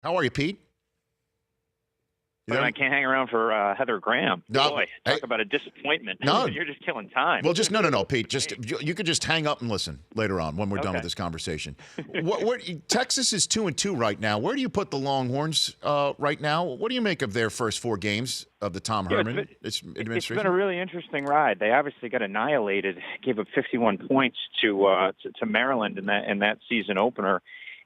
How are you, Pete? But I can't hang around for Heather Graham. No, Boy, talk about a disappointment. No. You're just killing time. Well, no, Pete. Just you could just hang up and listen later on when we're done with this conversation. Texas is 2-2 right now. Where do you put the Longhorns right now? What do you make of their first 4 games of the Tom Herman administration? It's been a really interesting ride. They obviously got annihilated, gave up 51 points to Maryland in that season opener.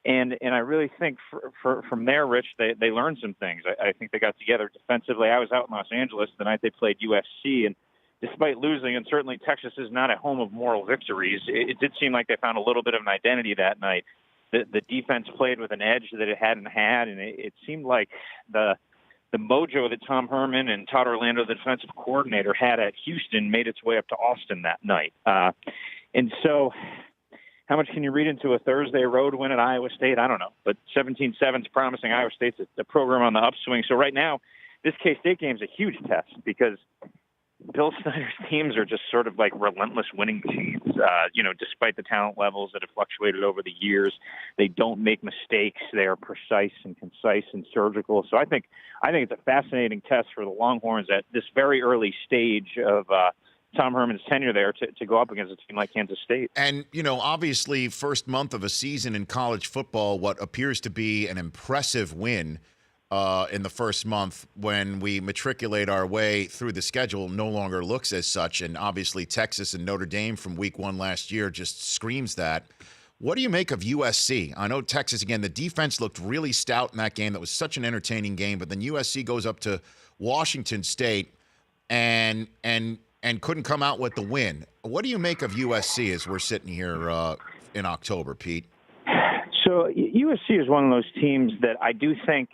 And I really think from there, Rich, they learned some things. I think they got together defensively. I was out in Los Angeles the night they played USC, and despite losing, and certainly Texas is not a home of moral victories, it did seem like they found a little bit of an identity that night. The defense played with an edge that it hadn't had, and it seemed like the mojo that Tom Herman and Todd Orlando, the defensive coordinator, had at Houston made its way up to Austin that night. And so how much can you read into a Thursday road win at Iowa State? I don't know. But 17-7 is promising. Iowa State's a program on the upswing. So right now, this K-State game is a huge test because Bill Snyder's teams are just sort of like relentless winning machines. Despite the talent levels that have fluctuated over the years, they don't make mistakes. They are precise and concise and surgical. So I think it's a fascinating test for the Longhorns at this very early stage of Tom Herman's tenure there to go up against a team like Kansas State. And, obviously first month of a season in college football, what appears to be an impressive win in the first month when we matriculate our way through the schedule no longer looks as such. And obviously Texas and Notre Dame from week 1 last year just screams that. What do you make of USC? I know Texas, again, the defense looked really stout in that game. That was such an entertaining game. But then USC goes up to Washington State and couldn't come out with the win. What do you make of USC as we're sitting here in October, Pete? So USC is one of those teams that I do think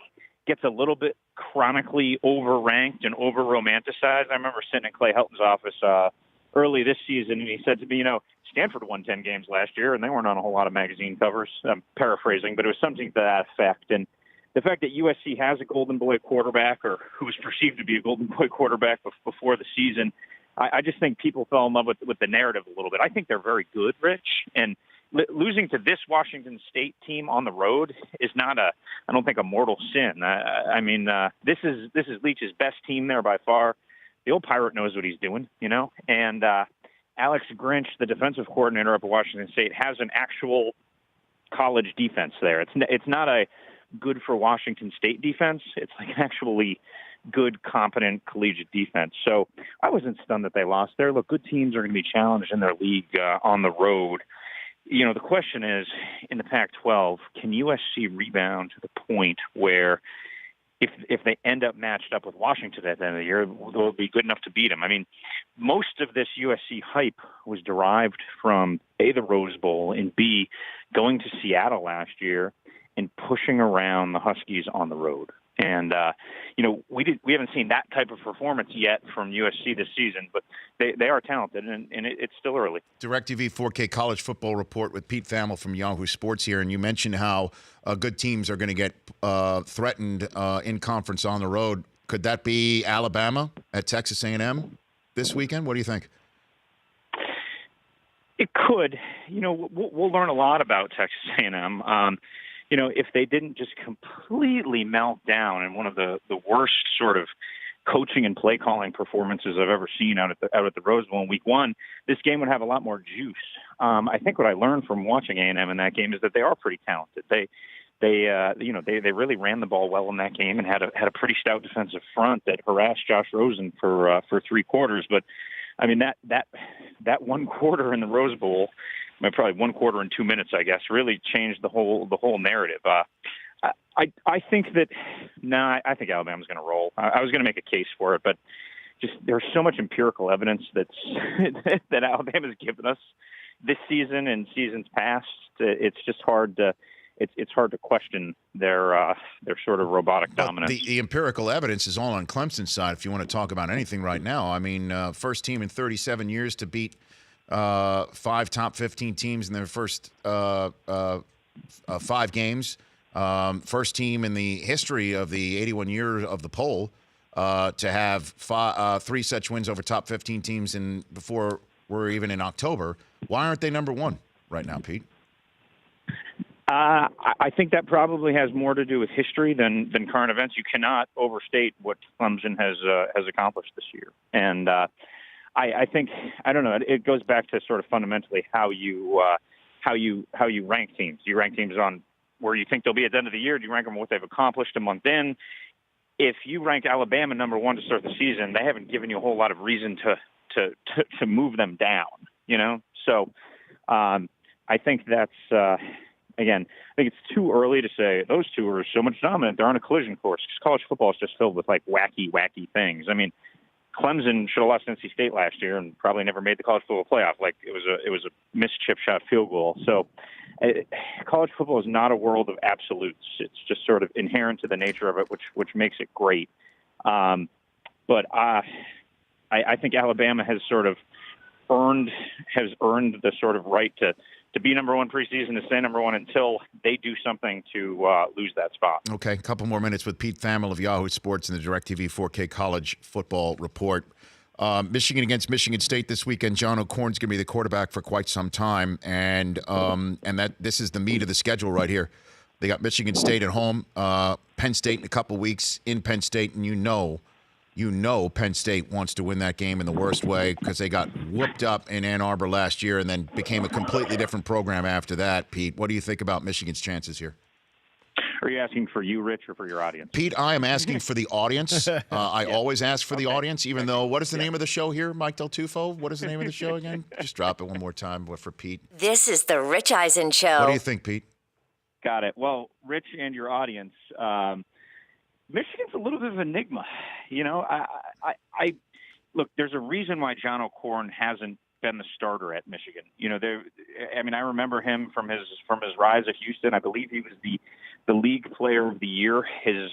gets a little bit chronically overranked and over-romanticized. I remember sitting in Clay Helton's office early this season, and he said to me, Stanford won 10 games last year, and they weren't on a whole lot of magazine covers. I'm paraphrasing, but it was something to that effect. And the fact that USC has a Golden Boy quarterback, or who was perceived to be a Golden Boy quarterback before the season, I just think people fell in love with the narrative a little bit. I think they're very good, Rich, and losing to this Washington State team on the road is not I don't think, a mortal sin. This is Leach's best team there by far. The old Pirate knows what he's doing, and Alex Grinch, the defensive coordinator up at Washington State, has an actual college defense there. It's not a good for Washington State defense. It's like an actually good, competent collegiate defense. So I wasn't stunned that they lost there. Look, good teams are going to be challenged in their league on the road. The question is, in the Pac-12, can USC rebound to the point where if they end up matched up with Washington at the end of the year, they'll be good enough to beat them? I mean, most of this USC hype was derived from, A, the Rose Bowl, and B, going to Seattle last year and pushing around the Huskies on the road. And, we haven't seen that type of performance yet from USC this season, but they are talented, and it's still early. DirecTV 4K College Football Report with Pete Thamel from Yahoo Sports here, and you mentioned how good teams are going to get threatened in conference on the road. Could that be Alabama at Texas A&M this weekend? What do you think? It could. We'll learn a lot about Texas A&M. If they didn't just completely melt down in one of the worst sort of coaching and play calling performances I've ever seen out at the Rose Bowl in week 1, this game would have a lot more juice. I think what I learned from watching A&M in that game is that they are pretty talented. They really ran the ball well in that game and had a pretty stout defensive front that harassed Josh Rosen for 3 quarters. But I mean, that one quarter in the Rose Bowl, probably 1 quarter and 2 minutes, I guess, really changed the whole narrative. I think I think Alabama's going to roll. I was going to make a case for it, but just there's so much empirical evidence that Alabama's given us this season and seasons past. It's just hard to question their sort of robotic dominance. The empirical evidence is all on Clemson's side. If you want to talk about anything right now, I mean, first team in 37 years to beat 5 top 15 teams in their first 5 games. First team in the history of the 81 years of the poll to have 3 such wins over top 15 teams before we're even in October. Why aren't they number 1 right now, Pete? I think that probably has more to do with history than current events. You cannot overstate what Clemson has accomplished this year, and I think, I don't know, it goes back to sort of fundamentally how you rank teams. Do you rank teams on where you think they'll be at the end of the year? Do you rank them on what they've accomplished a month in? If you rank Alabama number one to start the season, they haven't given you a whole lot of reason to move them down, you know? So I think that's, again, I think it's too early to say those two are so much dominant. They're on a collision course because college football is just filled with, like, wacky things. I mean, Clemson should have lost NC State last year and probably never made the college football playoff. Like, it was a missed chip shot field goal. So college football is not a world of absolutes. It's just sort of inherent to the nature of it, which makes it great. But I think Alabama has sort of earned the sort of right to be number one preseason, to stay number one until they do something to lose that spot. Okay, a couple more minutes with Pete Thamel of Yahoo Sports and the DirecTV 4K College Football Report. Michigan against Michigan State this weekend. John O'Korn's going to be the quarterback for quite some time, and that this is the meat of the schedule right here. They got Michigan State at home, Penn State in a couple weeks in Penn State, and you know Penn State wants to win that game in the worst way because they got whooped up in Ann Arbor last year and then became a completely different program after that. Pete, what do you think about Michigan's chances here? Are you asking for you, Rich, or for your audience? Pete, I am asking for the audience. I always ask for the audience, even though, what is the name of the show here, Mike Del Tufo? What is the name of the show again? Just drop it one more time for Pete. This is the Rich Eisen Show. What do you think, Pete? Got it. Well, Rich and your audience, Michigan's a little bit of an enigma. You know, I look, there's a reason why John O'Korn hasn't been the starter at Michigan. You know, I remember him from his rise at Houston. I believe he was the league player of the year, his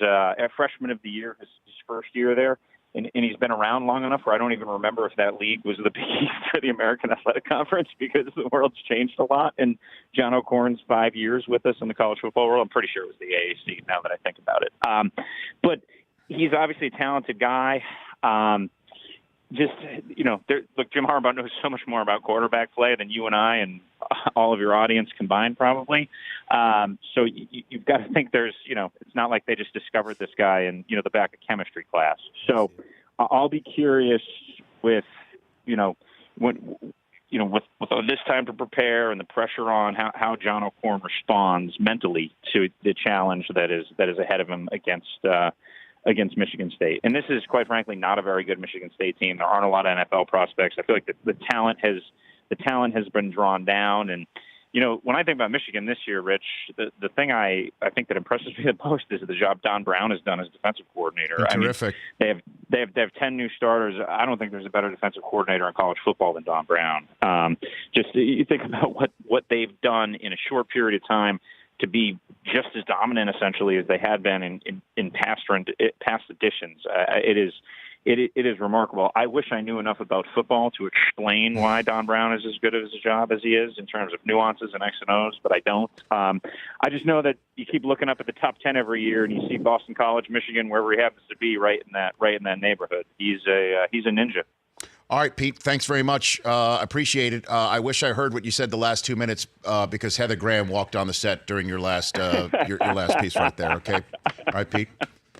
freshman of the year, his first year there. And he's been around long enough where I don't even remember if that league was the Big East or the American Athletic Conference, because the world's changed a lot in John O'Korn's 5 years with us in the college football world. I'm pretty sure it was the AAC now that I think about it. But he's obviously a talented guy. Just, you know, look, Jim Harbaugh knows so much more about quarterback play than you and I and all of your audience combined, probably. So you've got to think there's, you know, it's not like they just discovered this guy in, you know, the back of chemistry class. So I'll be curious with, you know, with this time to prepare and the pressure on how John O'Korn responds mentally to the challenge that is ahead of him against Michigan State. And this is, quite frankly, not a very good Michigan State team. There aren't a lot of NFL prospects. I feel like the talent has been drawn down. And, you know, when I think about Michigan this year, Rich, the thing I think that impresses me the most is the job Don Brown has done as defensive coordinator. Terrific. I mean, they have 10 new starters. I don't think there's a better defensive coordinator in college football than Don Brown. Just you think about what they've done in a short period of time to be just as dominant, essentially, as they had been in past editions. It is remarkable. I wish I knew enough about football to explain why Don Brown is as good at his job as he is in terms of nuances and X and O's, but I don't. I just know that you keep looking up at the top 10 every year, and you see Boston College, Michigan, wherever he happens to be, right in that neighborhood. He's a ninja. All right, Pete, thanks very much. Appreciate it. I wish I heard what you said the last 2 minutes because Heather Graham walked on the set during your last your last piece right there, okay? All right, Pete,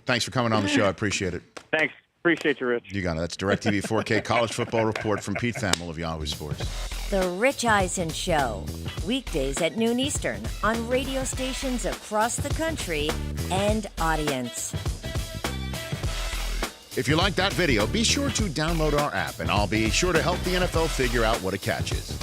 thanks for coming on the show. I appreciate it. Thanks. Appreciate you, Rich. You got it. That's DirecTV 4K College Football Report from Pete Thamel of Yahoo Sports. The Rich Eisen Show, weekdays at noon Eastern on radio stations across the country and audience. If you like that video, be sure to download our app, and I'll be sure to help the NFL figure out what a catch is.